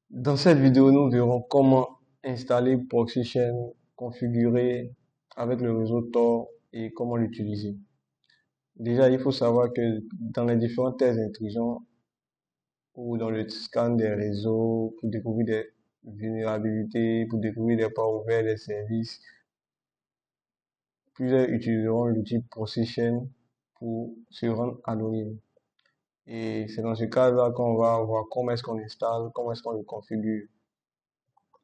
Dans cette vidéo, nous verrons comment installer ProxyShare configuré avec le réseau Tor et comment l'utiliser. Déjà, il faut savoir que dans les différents tests d'intrusion ou dans le scan des réseaux pour découvrir des vulnérabilités, pour découvrir des ports ouverts des services, plusieurs utiliseront l'outil ProxyShare pour se rendre anonyme. Et c'est dans ce cas-là qu'on va voir comment est-ce qu'on installe, comment est-ce qu'on le configure.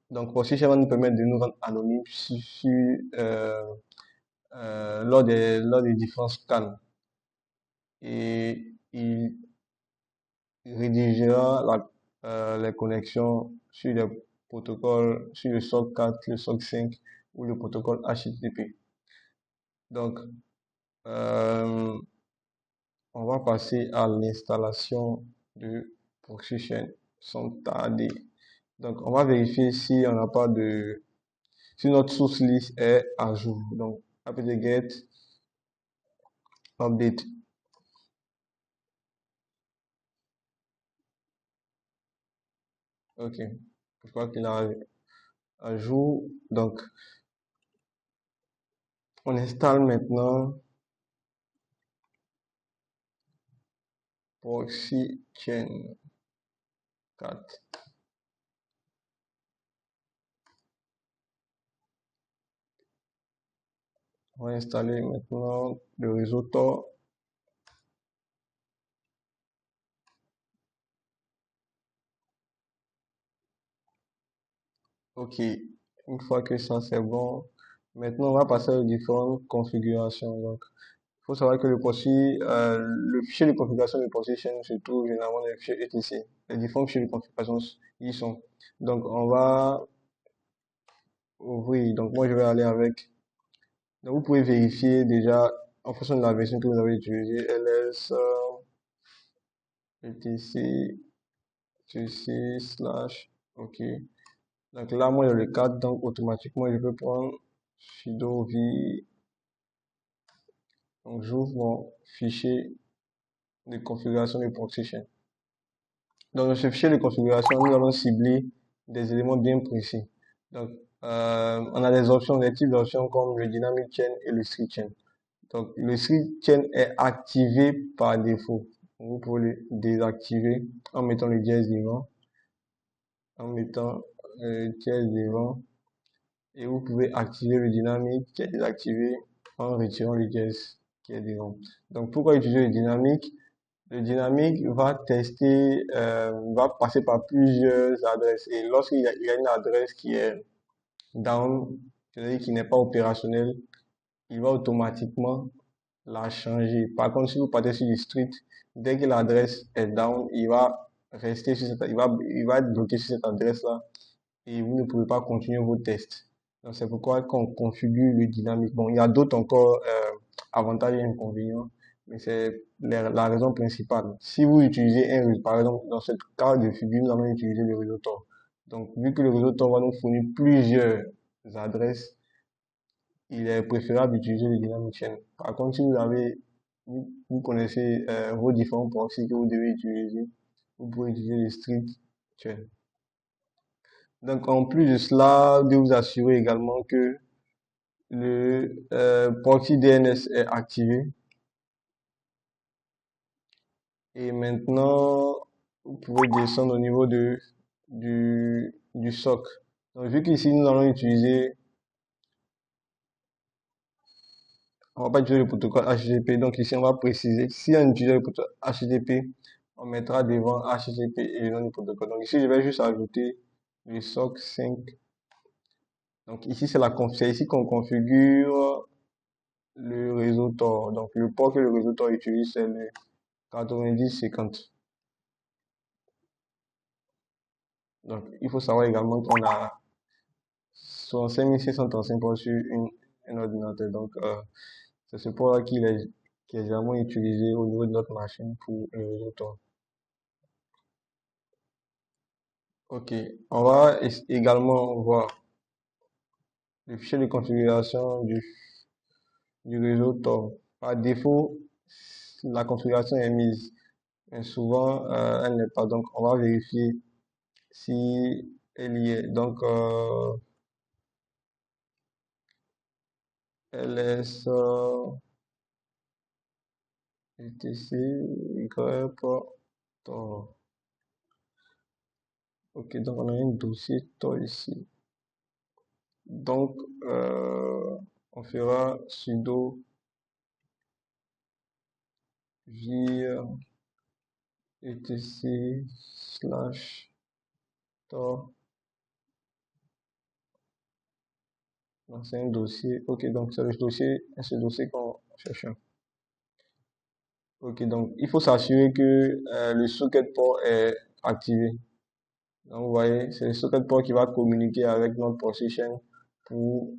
Donc, ProxyShare va nous permettre de nous rendre anonymes lors des différents scans. Et il rédigera les connexions sur les protocoles, sur le SOC 4, le SOC 5 ou le protocole HTTP. Donc, euh, on va passer à l'installation de ProxyShare sans tarder. Donc, on va vérifier si on n'a pas si notre source list est à jour. Donc, apt-get update. Ok. Je crois qu'il a à jour. Donc, on installe maintenant ProxyChain 4. On va installer maintenant le réseau Tor. Ok. Une fois que ça c'est bon, maintenant on va passer aux différentes configurations. Donc, il faut savoir que le fichier de configuration de ProxyChain se trouve généralement dans le fichier etc. Les différents fichiers de configuration y sont. Donc, on va ouvrir. Donc, moi je vais aller avec. Donc, vous pouvez vérifier déjà en fonction de la version que vous avez utilisée, ls etc cc / ok. Donc là, moi, j'ai le 4, donc automatiquement, je peux prendre sudo v. Donc, j'ouvre mon fichier de configuration de ProxyShare. Donc, dans ce fichier de configuration, nous allons cibler des éléments bien précis. Donc, on a des options, des types d'options comme le dynamic chain et le strict chain. Donc, le strict chain est activé par défaut. Vous pouvez le désactiver en mettant le dièse devant, en mettant dièse devant, et vous pouvez activer le dynamique qui est désactivé en retirant le dièse qui est devant. Donc, pourquoi utiliser le dynamique? Le dynamique va tester, va passer par plusieurs adresses, et il y a une adresse qui est down, c'est-à-dire qui n'est pas opérationnelle, il va automatiquement la changer. Par contre, si vous partez sur du strict, dès que l'adresse est down, il va rester sur il va être bloqué sur cette adresse-là et vous ne pouvez pas continuer vos tests. Donc, c'est pourquoi qu'on configure le dynamique. Bon, il y a d'autres encore avantages et inconvénients, mais c'est la raison principale. Si vous utilisez un réseau, par exemple, dans ce cas de figure, nous allons utiliser le réseau Tor. Donc, vu que le réseau Tor va nous fournir plusieurs adresses, il est préférable d'utiliser le dynamic chain. Par contre, si vous connaissez vos différents proxys que vous devez utiliser, vous pouvez utiliser le strict chain. Donc, en plus de cela, de vous assurer également que le proxy DNS est activé. Et maintenant, vous pouvez descendre au niveau du SOC. Donc, vu qu'ici, nous allons utiliser, on va pas utiliser le protocole HTTP. Donc, ici, on va préciser, si on utilise le protocole HTTP, on mettra devant HTTP et le nom du protocole. Donc, ici, je vais juste ajouter le SOC 5. Donc, ici, c'est ici qu'on configure le réseau Tor. Donc, le port que le réseau Tor utilise, c'est le 9050. Donc, il faut savoir également qu'on a 65 ports sur un ordinateur. Donc, c'est ce port-là qui est généralement utilisé au niveau de notre machine pour le réseau Tor. Ok, on va également voir le fichier de configuration du réseau Tor. Par défaut, la configuration est mise, mais souvent, elle n'est pas. Donc, on va vérifier si elle y est. Donc, ls etc y to. Ok, donc on a un dossier to ici. Donc, on fera sudo vir etc slash to. Donc, c'est un dossier. Ok, donc c'est ce dossier qu'on cherche. Ok, donc il faut s'assurer que le socket port est activé. Donc, vous voyez, c'est le socket port qui va communiquer avec notre position pour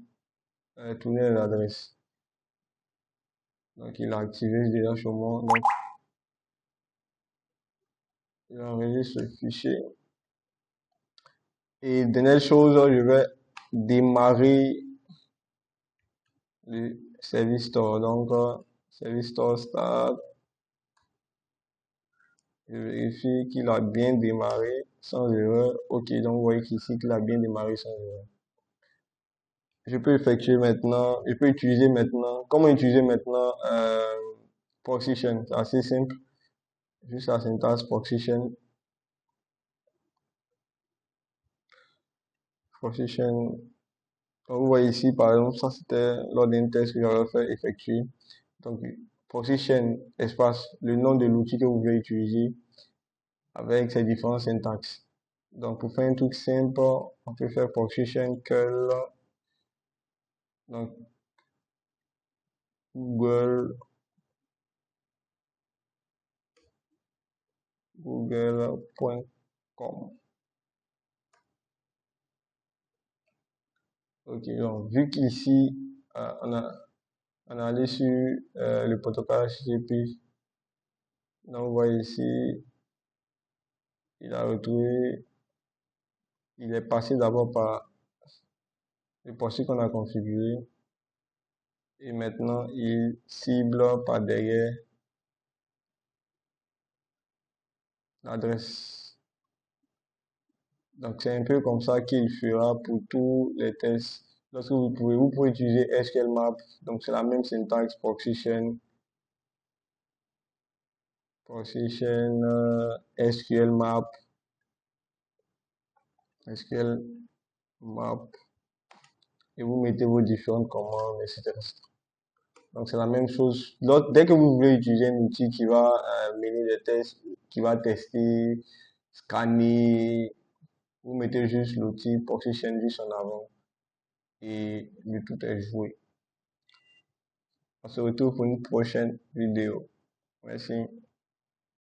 tourner l'adresse. Donc, il a activé déjà chez moi. Donc, il a enregistré ce fichier. Et dernière chose, je vais démarrer le service store. Donc, service store start. Je vérifie qu'il a bien démarré sans erreur. Ok, donc vous voyez qu'ici qu'il a bien démarré sans erreur. Je peux effectuer maintenant, je peux utiliser maintenant, comment utiliser maintenant Proxition? C'est assez simple. Juste la syntaxe Proxition. Proxition. Donc, vous voyez ici, par exemple, ça c'était lors d'un test que j'avais fait effectuer. Donc, Proxition, espace, le nom de l'outil que vous voulez utiliser avec ses différentes syntaxes. Donc, pour faire un truc simple, on peut faire Proxition curl. Donc, google.com. Ok, donc vu qu'ici, on a allé sur le protocole HTTP, donc vous voyez ici, il a retrouvé, il est passé d'abord par le proxy qu'on a configuré et maintenant il cible par derrière l'adresse. Donc c'est un peu comme ça qu'il fera pour tous les tests. Lorsque vous pouvez utiliser SQL Map, donc c'est la même syntaxe Proxition, SQL Map, SQL Map, et vous mettez vos différentes commandes, etc. Donc c'est la même chose. Dès que vous voulez utiliser un outil qui va mener des tests, qui va tester, scanner, vous mettez juste l'outil Proxition juste en avant et le tout est joué. On se retrouve pour une prochaine vidéo. Merci.